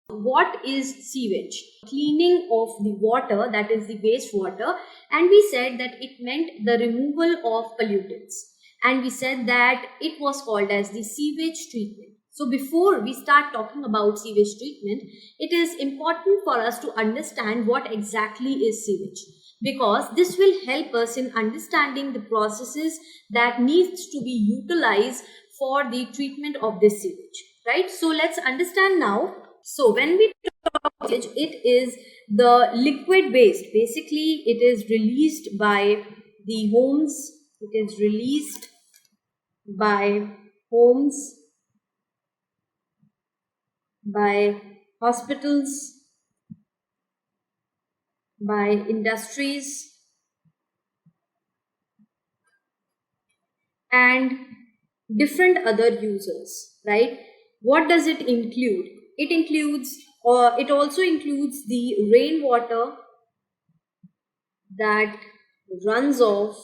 what is sewage? Cleaning of the water, that is the wastewater, and we said that it meant the removal of pollutants, and we said that it was called as the sewage treatment. So before we start talking about sewage treatment, it is important for us to understand what exactly is sewage, because this will help us in understanding the processes that needs to be utilized for the treatment of this sewage, right? So let's understand now. So when we talk about sewage, it is the liquid waste. Basically, it is released by the homes. It is released by homes, by hospitals, by industries, and different other users, right? What does it include? It includes, or it also includes the rainwater that runs off,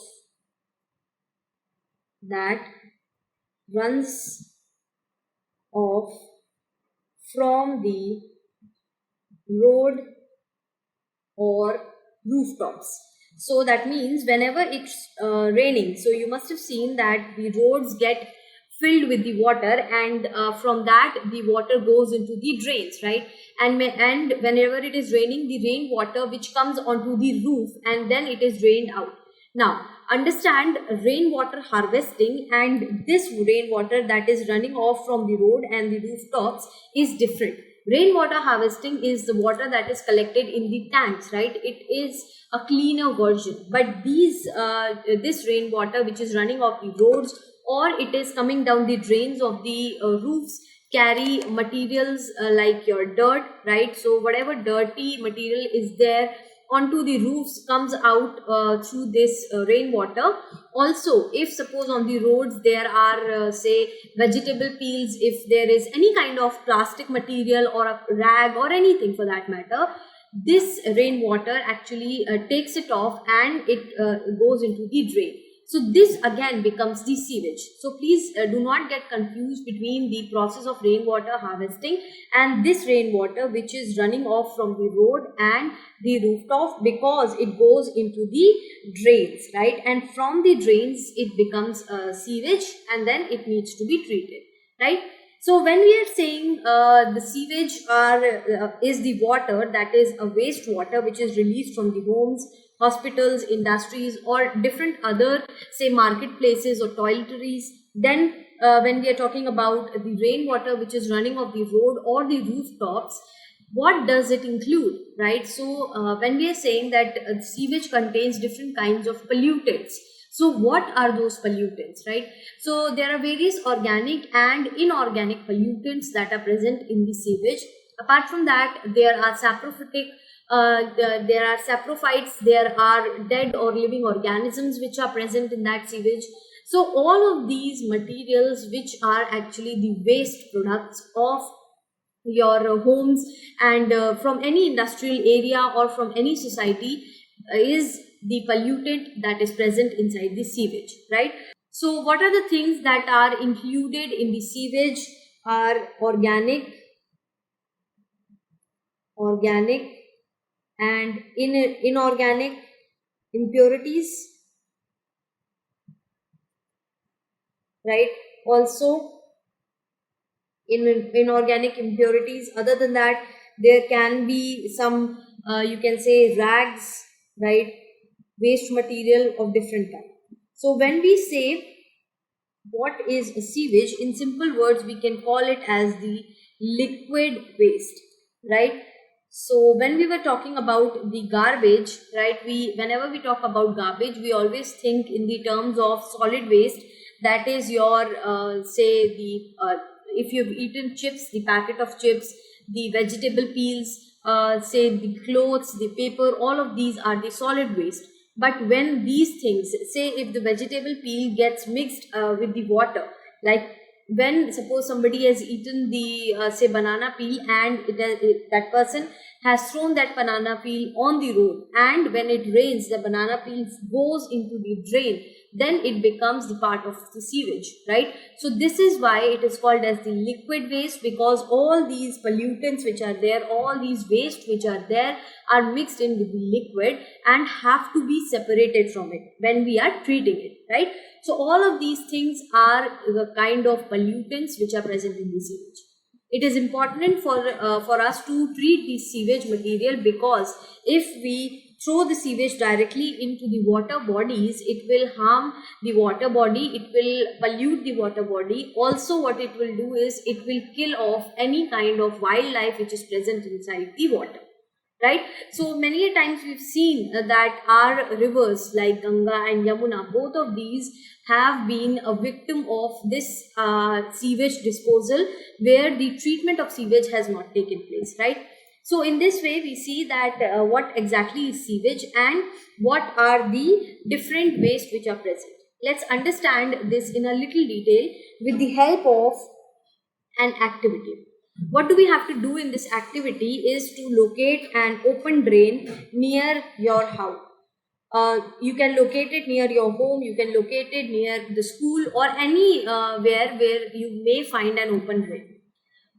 that runs off from the road or rooftops. So that means whenever it's raining, so you must have seen that the roads get filled with the water, and from that the water goes into the drains, right? And whenever it is raining, the rainwater which comes onto the roof, and then it is drained out. Now understand rainwater harvesting, and this rainwater that is running off from the road and the rooftops is different. Rainwater harvesting is the water that is collected in the tanks, right? It is a cleaner version. But this rainwater which is running off the roads, or it is coming down the drains of the roofs, carry materials like your dirt, right? So whatever dirty material is there onto the roofs comes out through this rainwater. Also, if suppose on the roads there are say vegetable peels, if there is any kind of plastic material or a rag or anything for that matter, this rainwater actually takes it off, and it goes into the drain. So this again becomes the sewage. So please do not get confused between the process of rainwater harvesting and this rainwater which is running off from the road and the rooftop, because it goes into the drains, right? And from the drains it becomes sewage, and then it needs to be treated, right? So when we are saying the sewage is the water that is a wastewater which is released from the homes, hospitals, industries, or different other say marketplaces or toiletries, then when we are talking about the rainwater which is running off the road or the rooftops, what does it include, right? So when we are saying that sewage contains different kinds of pollutants, so what are those pollutants, right? So there are various organic and inorganic pollutants that are present in the sewage. Apart from that, there are saprophytic, there are saprophytes, there are dead or living organisms which are present in that sewage. So all of these materials which are actually the waste products of your homes and from any industrial area or from any society is the pollutant that is present inside the sewage, right? So what are the things that are included in the sewage? Are organic and inorganic impurities, right? Also in inorganic impurities. Other than that, there can be some you can say rags, right? Waste material of different kind. So when we say what is a sewage, in simple words we can call it as the liquid waste, right? So when we were talking about the garbage, right, whenever we talk about garbage, we always think in the terms of solid waste, that is your say the if you've eaten chips, the packet of chips, the vegetable peels, say the clothes, the paper, all of these are the solid waste. But when these things, say if the vegetable peel gets mixed with the water, like when suppose somebody has eaten the say banana peel, and that person has thrown that banana peel on the road, and when it rains, the banana peel goes into the drain, then it becomes the part of the sewage, right? So this is why it is called as the liquid waste, because all these pollutants which are there, all these waste which are there, are mixed in with the liquid and have to be separated from it when we are treating it, right? So all of these things are the kind of pollutants which are present in the sewage. It is important for us to treat the sewage material, because if we throw the sewage directly into the water bodies, it will harm the water body, it will pollute the water body. Also, what it will do is it will kill off any kind of wildlife which is present inside the water, right? So many times we've seen that our rivers like Ganga and Yamuna, both of these have been a victim of this sewage disposal, where the treatment of sewage has not taken place, right? So in this way we see that what exactly is sewage and what are the different waste which are present. Let's understand this in a little detail with the help of an activity. What do we have to do in this activity is to locate an open drain near your house. You can locate it near your home, you can locate it near the school, or anywhere where you may find an open drain.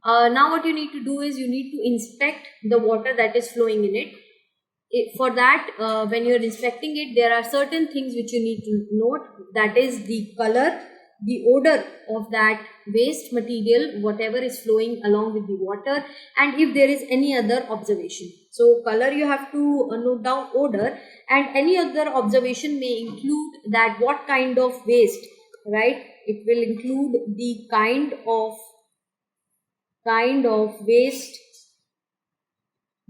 Now what you need to do is you need to inspect the water that is flowing in it. For that, when you are inspecting it, there are certain things which you need to note, that is the color, the odor of that waste material, whatever is flowing along with the water, and if there is any other observation. So color you have to note down, odor, and any other observation may include that what kind of waste, right? It will include the kind of waste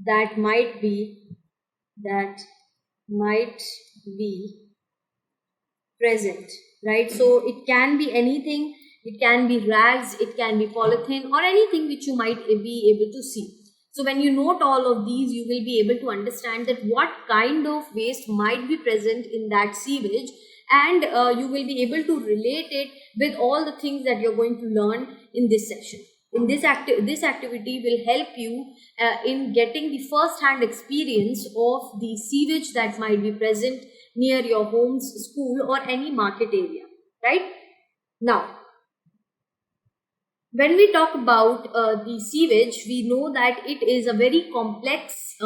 that might be present, right? So it can be anything, it can be rags, it can be polythene, or anything which you might be able to see. So when you note all of these, you will be able to understand that what kind of waste might be present in that sewage, and you will be able to relate it with all the things that you're going to learn in this session. In this activity will help you in getting the first-hand experience of the sewage that might be present near your home's school or any market area, right? Now, when we talk about the sewage, we know that it is a very complex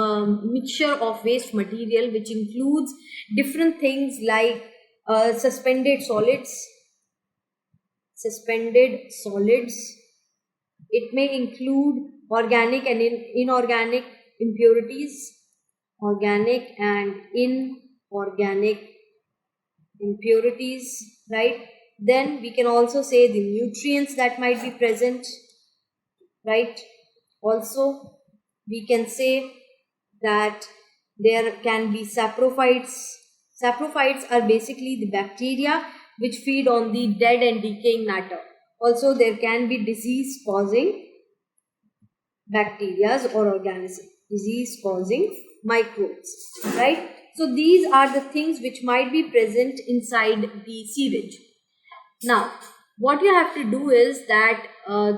mixture of waste material, which includes different things like suspended solids. It may include organic and inorganic impurities, organic and inorganic impurities, right? Then we can also say the nutrients that might be present, right? Also, we can say that there can be saprophytes. Saprophytes are basically the bacteria which feed on the dead and decaying matter. Also, there can be disease-causing bacteria or organisms, disease-causing microbes, right? So these are the things which might be present inside the sewage. Now, what you have to do is that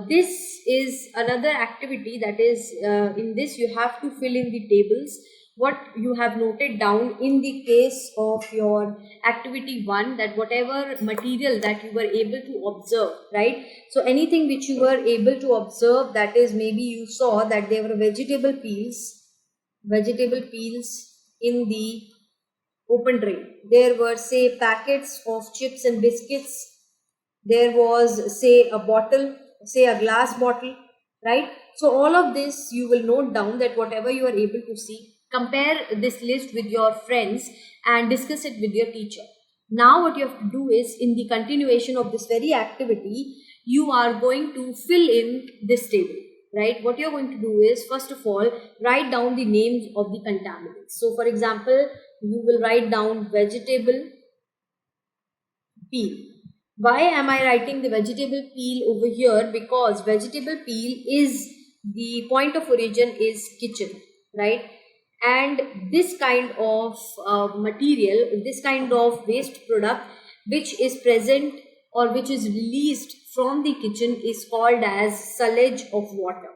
this is another activity, that is in this you have to fill in the tables what you have noted down in the case of your activity 1, that whatever material that you were able to observe, right? So anything which you were able to observe, that is, maybe you saw that there were vegetable peels in the open drain. There were, say, packets of chips and biscuits. There was, say, a bottle, say a glass bottle, right? So all of this you will note down, that whatever you are able to see, compare this list with your friends and discuss it with your teacher. Now what you have to do is, in the continuation of this very activity, you are going to fill in this table, right? What you're going to do is, first of all, write down the names of the contaminants. So for example, you will write down vegetable peel. Why am I writing the vegetable peel over here? Because vegetable peel is, the point of origin is kitchen, right? And this kind of material, this kind of waste product which is present or which is released from the kitchen is called as sludge of water,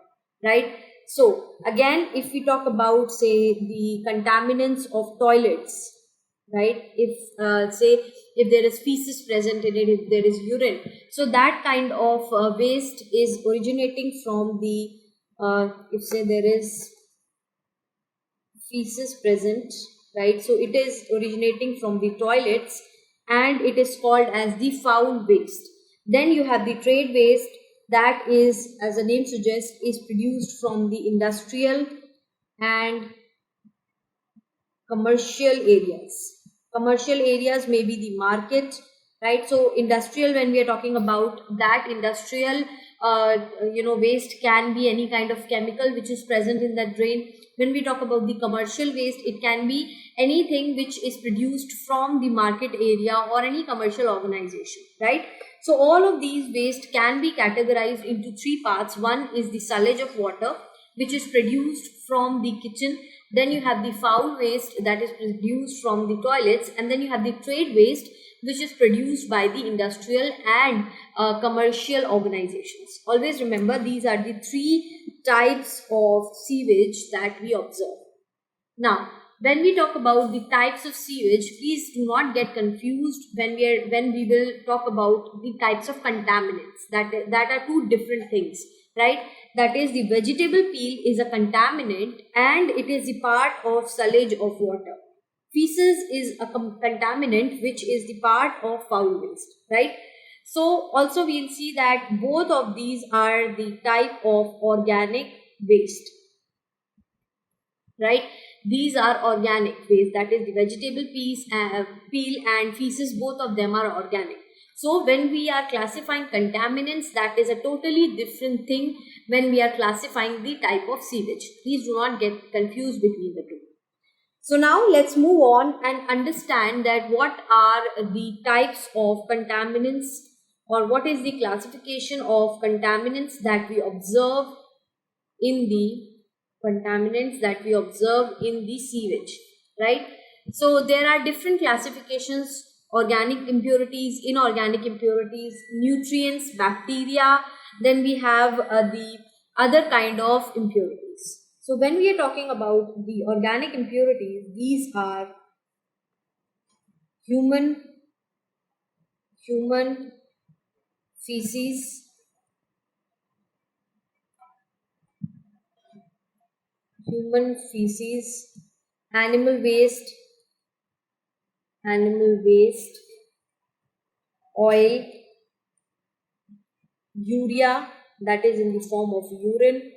right? So again, if we talk about, say, the contaminants of toilets, right? If say if there is feces present in it, if there is urine, so that kind of waste is originating from the if say there is feces present, right? So it is originating from the toilets and it is called as the foul waste. Then you have the trade waste, that is, as the name suggests, is produced from the industrial and commercial areas. Commercial areas may be the market, right? So industrial, when we are talking about that, industrial waste can be any kind of chemical which is present in that drain. When we talk about the commercial waste, it can be anything which is produced from the market area or any commercial organization, right? So all of these waste can be categorized into three parts. One is the sullage of water, which is produced from the kitchen. Then you have the foul waste that is produced from the toilets, and then you have the trade waste which is produced by the industrial and commercial organizations. Always remember, these are the three types of sewage that we observe. Now, when we talk about the types of sewage, please do not get confused when we will talk about the types of contaminants. That are two different things, right? That is, the vegetable peel is a contaminant and it is the part of sullage of water. Feces is a contaminant which is the part of foul waste, right? So also we'll see that both of these are the type of organic waste, right? These are organic waste, that is the vegetable peel and feces, both of them are organic. So when we are classifying contaminants, that is a totally different thing when we are classifying the type of sewage. Please do not get confused between the two. So now let's move on and understand that what are the types of contaminants, or what is the classification of contaminants that we observe in the sewage, right? So there are different classifications: organic impurities, inorganic impurities, nutrients, bacteria. Then we have the other kind of impurities. So when we are talking about the organic impurities, these are human feces, animal waste, oil, urea, that is in the form of urine,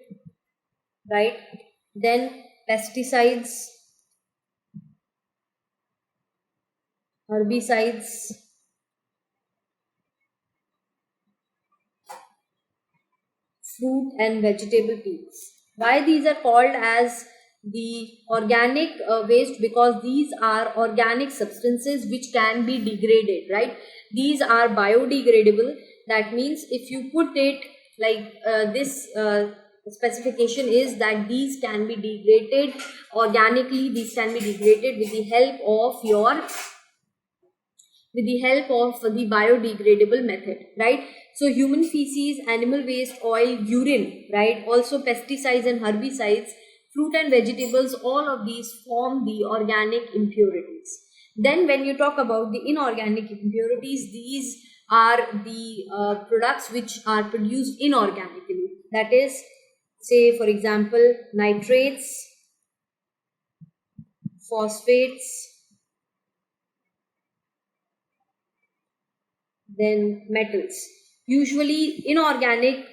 right? Then pesticides, herbicides, fruit and vegetable peels. Why these are called as the organic waste? Because these are organic substances which can be degraded, right? These are biodegradable. That means if you put it like this specification is that these can be degraded organically. These can be degraded with the help of the biodegradable method, right? So human feces, animal waste, oil, urine, right? Also pesticides and herbicides, fruit and vegetables, all of these form the organic impurities. Then when you talk about the inorganic impurities, these are the products which are produced inorganically. That is, say for example, nitrates, phosphates, then metals. Usually inorganic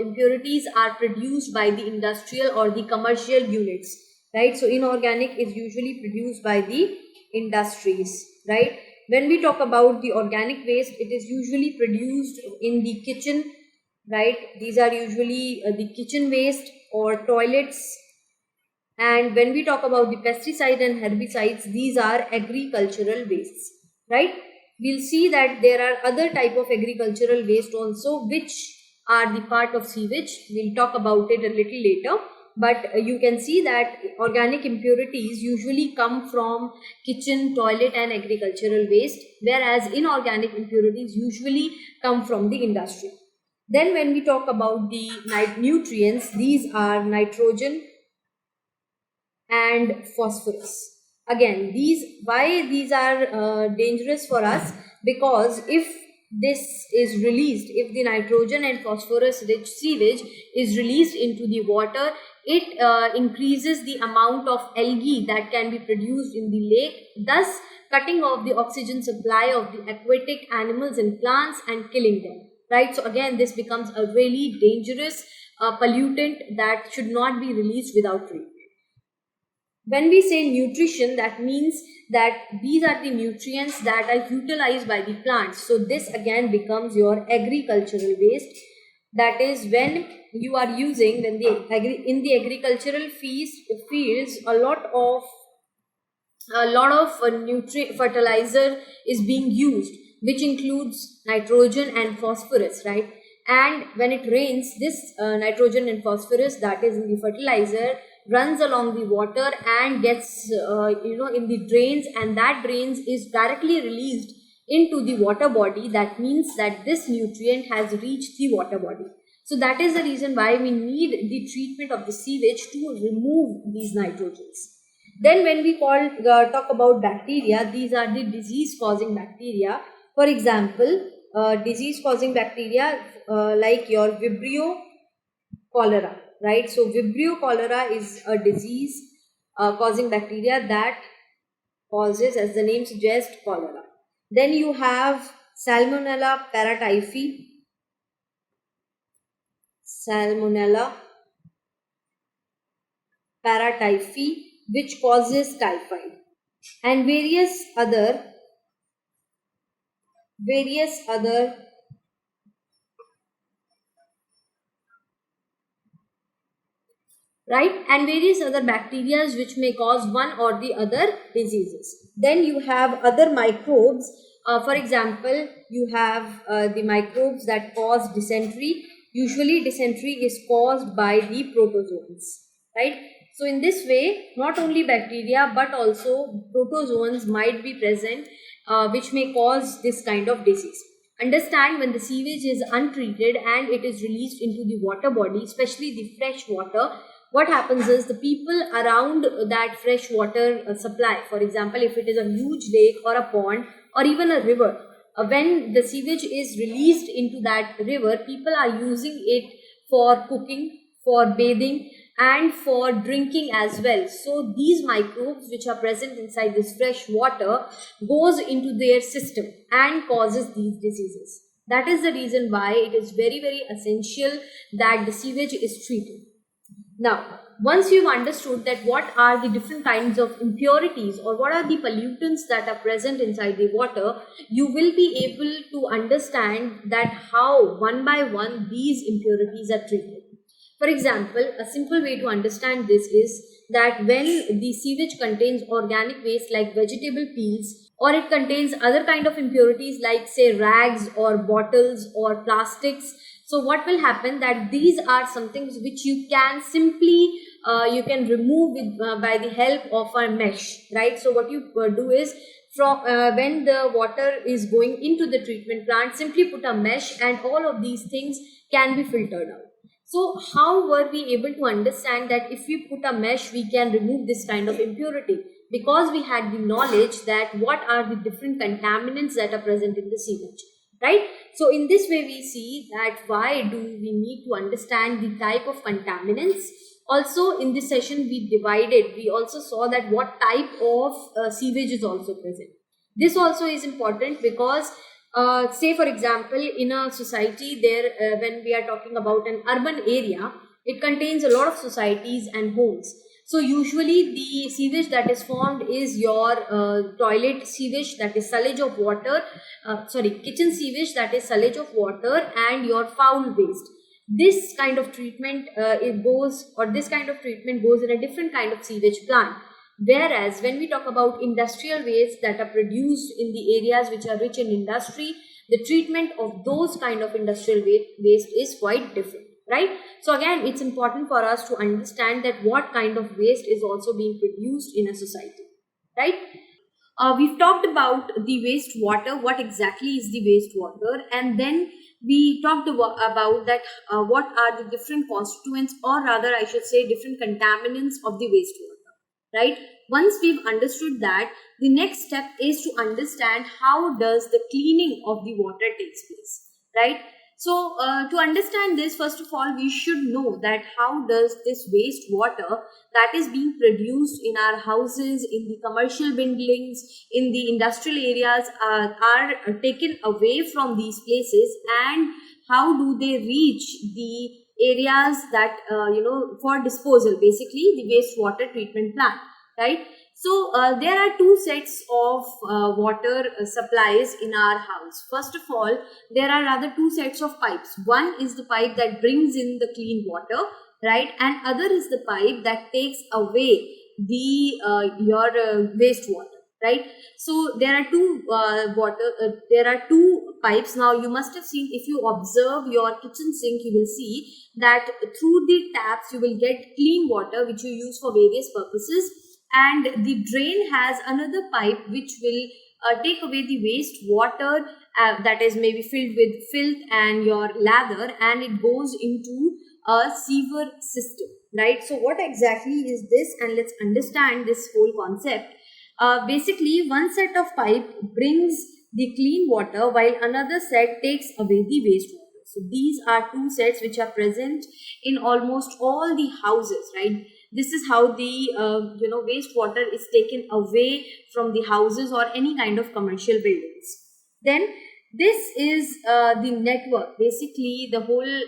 impurities are produced by the industrial or the commercial units, right? So inorganic is usually produced by the industries, right? When we talk about the organic waste, it is usually produced in the kitchen, right? These are usually the kitchen waste or toilets. And when we talk about the pesticide and herbicides, these are agricultural wastes, right? We'll see that there are other type of agricultural waste also which are the part of sewage. We'll talk about it a little later, but you can see that organic impurities usually come from kitchen, toilet and agricultural waste, whereas inorganic impurities usually come from the industry. Then when we talk about the nutrients, these are nitrogen and phosphorus. Again, these are dangerous for us, because if this is released, if the nitrogen and phosphorus rich sewage is released into the water, it increases the amount of algae that can be produced in the lake, thus cutting off the oxygen supply of the aquatic animals and plants and killing them, right? So again, this becomes a really dangerous pollutant that should not be released without treatment. When we say nutrition, that means that these are the nutrients that are utilized by the plants. So this again becomes your agricultural waste. That is when you are using, when in the agricultural fields, a lot of nutrient fertilizer is being used, which includes nitrogen and phosphorus, right? And when it rains, this nitrogen and phosphorus that is in the fertilizer runs along the water and gets in the drains, and that drains is directly released into the water body. That means that this nutrient has reached the water body. So that is the reason why we need the treatment of the sewage to remove these nitrogens. Then when we talk about bacteria, these are the disease causing bacteria. For example, disease causing bacteria like your Vibrio cholera, right? So Vibrio cholera is a disease causing bacteria that causes, as the name suggests, cholera. Then you have Salmonella paratyphi, Salmonella paratyphi, which causes typhoid, and various other right, and various other bacteria which may cause one or the other diseases. Then you have other microbes. For example, you have the microbes that cause dysentery. Usually dysentery is caused by the protozoans, right? So in this way, not only bacteria but also protozoans might be present, which may cause this kind of disease. Understand, when the sewage is untreated and it is released into the water body, especially the fresh water, what happens is the people around that fresh water supply, for example, if it is a huge lake or a pond or even a river, when the sewage is released into that river, people are using it for cooking, for bathing, and for drinking as well. So these microbes which are present inside this fresh water goes into their system and causes these diseases. That is the reason why it is very, very essential that the sewage is treated. Now, once you've understood that what are the different kinds of impurities or what are the pollutants that are present inside the water, you will be able to understand that how one by one these impurities are treated. For example, a simple way to understand this is that when the sewage contains organic waste like vegetable peels, or it contains other kind of impurities like say rags or bottles or plastics, so what will happen that these are some things which you can simply you can remove with, by the help of a mesh, right? So what you do is, from when the water is going into the treatment plant, simply put a mesh and all of these things can be filtered out. So how were we able to understand that if we put a mesh, we can remove this kind of impurity? Because we had the knowledge that what are the different contaminants that are present in the sewage, right? So in this way, we see that why do we need to understand the type of contaminants. Also in this session, we also saw that what type of sewage is also present. This also is important because say for example, in a society there, when we are talking about an urban area, it contains a lot of societies and homes. So usually the sewage that is formed is your toilet sewage, that is sullage of water, kitchen sewage, that is sullage of water, and your foul waste. This kind of treatment this kind of treatment goes in a different kind of sewage plant. Whereas when we talk about industrial waste that are produced in the areas which are rich in industry, the treatment of those kind of industrial waste is quite different, right? So again, it's important for us to understand that what kind of waste is also being produced in a society, right? We've talked about the wastewater, what exactly is the wastewater, and then we talked about that what are the different constituents, or rather I should say different contaminants of the wastewater, right? Once we've understood that, the next step is to understand how does the cleaning of the water takes place, right? So to understand this, first of all, we should know that how does this wastewater that is being produced in our houses, in the commercial buildings, in the industrial areas are taken away from these places, and how do they reach the areas that for disposal, basically the wastewater treatment plant, right? So there are two sets of water supplies in our house. First of all, there are rather two sets of pipes. One is the pipe that brings in the clean water, right, and other is the pipe that takes away the your wastewater, right? So there are there are two pipes. Now you must have seen, if you observe your kitchen sink, you will see that through the taps you will get clean water which you use for various purposes, and the drain has another pipe which will take away the waste water that is maybe filled with filth and your lather, and it goes into a sewer system, right? So what exactly is this, and let's understand this whole concept. Basically, one set of pipe brings the clean water while another set takes away the wastewater. So these are two sets which are present in almost all the houses, right? This is how the wastewater is taken away from the houses or any kind of commercial buildings. Then this is the network, basically the whole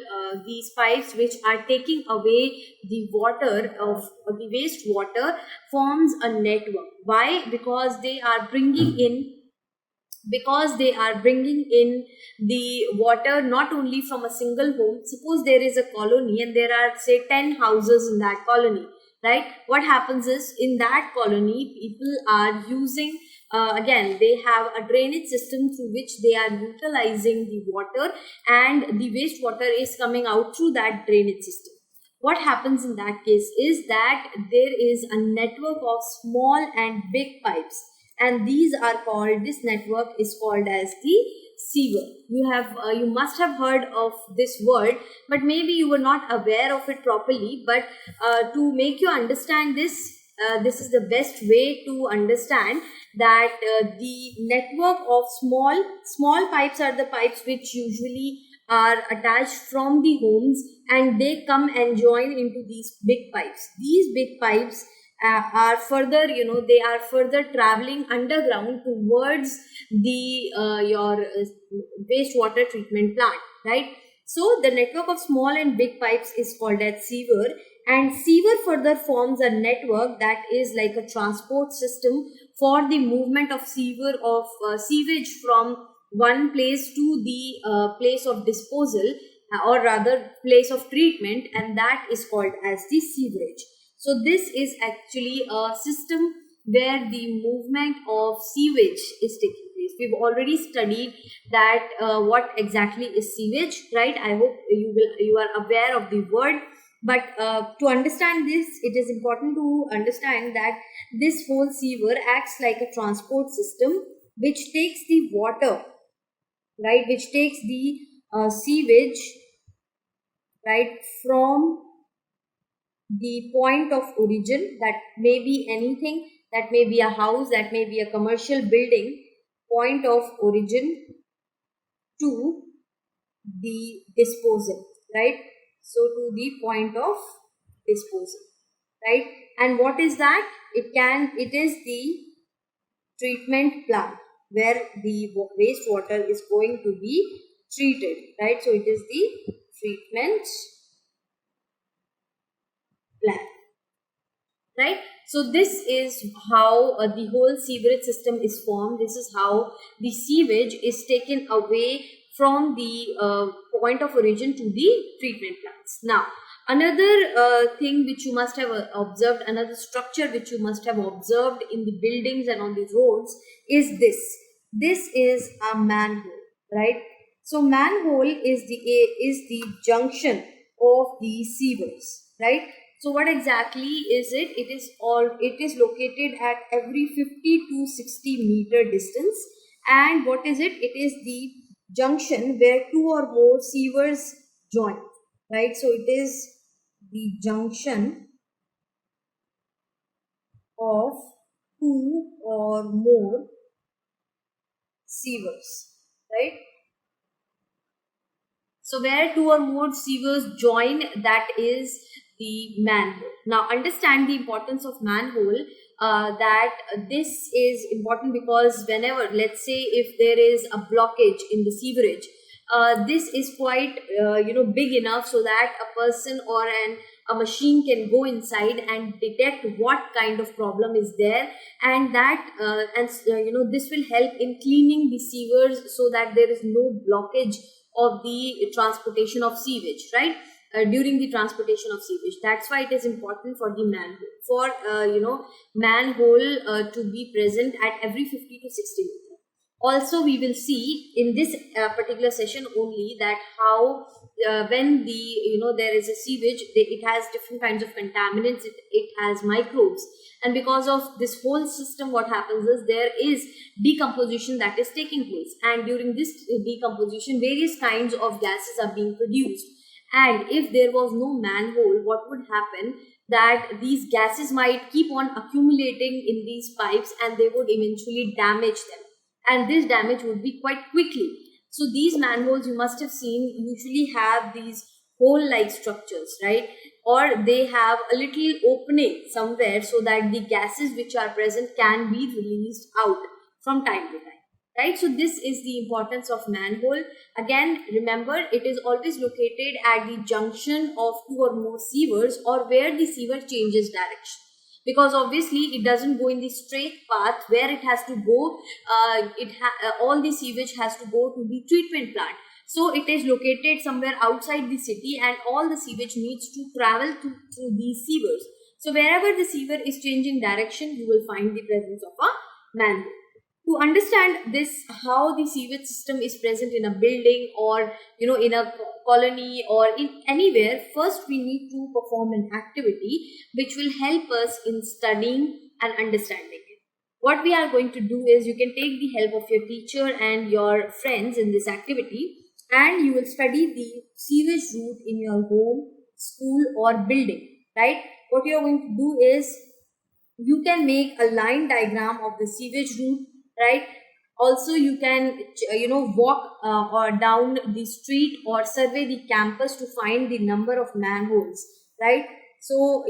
these pipes which are taking away the water of the wastewater forms a network. Why? Because they are bringing in the water not only from a single home. Suppose there is a colony and there are, say, 10 houses in that colony, right? What happens is, in that colony, people are using again, they have a drainage system through which they are utilizing the water, and the wastewater is coming out through that drainage system. What happens in that case is that there is a network of small and big pipes, and this network is called as the sewer. You must have heard of this word, but maybe you were not aware of it properly. But to make you understand this, this is the best way to understand that the network of small pipes are the pipes which usually are attached from the homes, and they come and join into these big pipes. These big pipes are further, they are further traveling underground towards the your wastewater treatment plant, right? So the network of small and big pipes is called as sewer, and sewer further forms a network that is like a transport system for the movement of sewage from one place to the place of disposal, or rather place of treatment, and that is called as the sewerage. So this is actually a system where the movement of sewage is taking place. We've already studied that what exactly is sewage, right? I hope you are aware of the word. But to understand this, it is important to understand that this whole sewer acts like a transport system which takes the water, right, which takes the sewage, right, from the point of origin. That may be anything, that may be a house, that may be a commercial building, point of origin to the disposal, right? So to the point of disposal, right? And what is that? It is the treatment plant where the wastewater is going to be treated, right? So it is the treatment plant, right? So this is how the whole sewerage system is formed. This is how the sewage is taken away from the point of origin to the treatment plants. Now, another thing which you must have observed, another structure which you must have observed in the buildings and on the roads is this. This is a manhole, right? So manhole is the junction of the sewers, right? So what exactly is it? It is located at every 50 to 60 meter distance. And what is it? It is the junction where two or more sewers join, right? So it is the junction of two or more sewers, right? So where two or more sewers join, that is the manhole. Now understand the importance of manhole. That this is important because whenever, let's say, if there is a blockage in the sewerage, this is quite big enough so that a person or a machine can go inside and detect what kind of problem is there, and that this will help in cleaning the sewers so that there is no blockage of the transportation of sewage, right? During the transportation of sewage, that's why it is important for the manhole, for manhole to be present at every 50 to 60 meters. Also, we will see in this particular session only that how when the there is a sewage, it has different kinds of contaminants, it has microbes, and because of this whole system, what happens is there is decomposition that is taking place, and during this decomposition various kinds of gases are being produced. And if there was no manhole, what would happen, that these gases might keep on accumulating in these pipes and they would eventually damage them, and this damage would be quite quickly. So these manholes, you must have seen, usually have these hole like structures, right? Or they have a little opening somewhere so that the gases which are present can be released out from time to time, right? So this is the importance of manhole. Again, remember, it is always located at the junction of two or more sewers, or where the sewer changes direction, because obviously it doesn't go in the straight path where it has to go. All the sewage has to go to the treatment plant, so it is located somewhere outside the city, and all the sewage needs to travel through these sewers. So wherever the sewer is changing direction, you will find the presence of a manhole. To understand this, how the sewage system is present in a building, or in a colony, or in anywhere, first we need to perform an activity which will help us in studying and understanding it. What we are going to do is, you can take the help of your teacher and your friends in this activity, and you will study the sewage route in your home, school, or building, right? What you are going to do is, you can make a line diagram of the sewage route, right? Also, you can walk or down the street, or survey the campus to find the number of manholes, right? So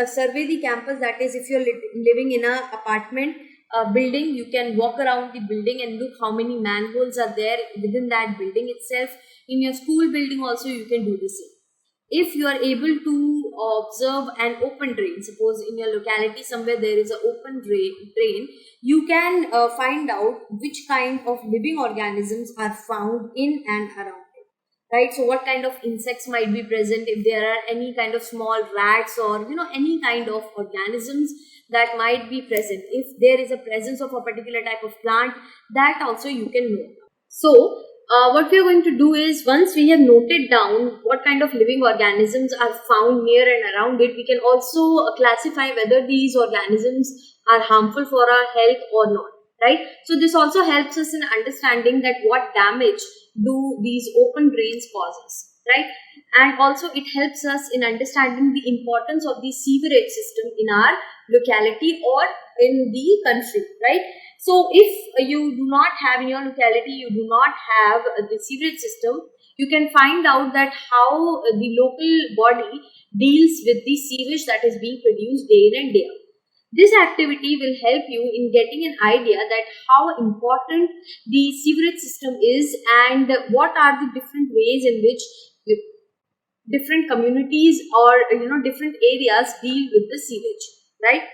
survey the campus, that is, if you're living in a apartment building, you can walk around the building and look how many manholes are there within that building itself. In your school building also, you can do the same. If you are able to observe an open drain, suppose in your locality somewhere there is an open drain, you can find out which kind of living organisms are found in and around it, right? So what kind of insects might be present, if there are any kind of small rats, or any kind of organisms that might be present, if there is a presence of a particular type of plant, that also you can know. So what we are going to do is, once we have noted down what kind of living organisms are found near and around it, we can also classify whether these organisms are harmful for our health or not, right? So this also helps us in understanding that what damage do these open drains causes, right? And also it helps us in understanding the importance of the sewerage system in our locality or in the country, right? So if you do not have, in your locality, you do not have the sewerage system, you can find out that how the local body deals with the sewage that is being produced day in and day out. This activity will help you in getting an idea that how important the sewerage system is, and what are the different ways in which different communities or different areas deal with the sewage, right?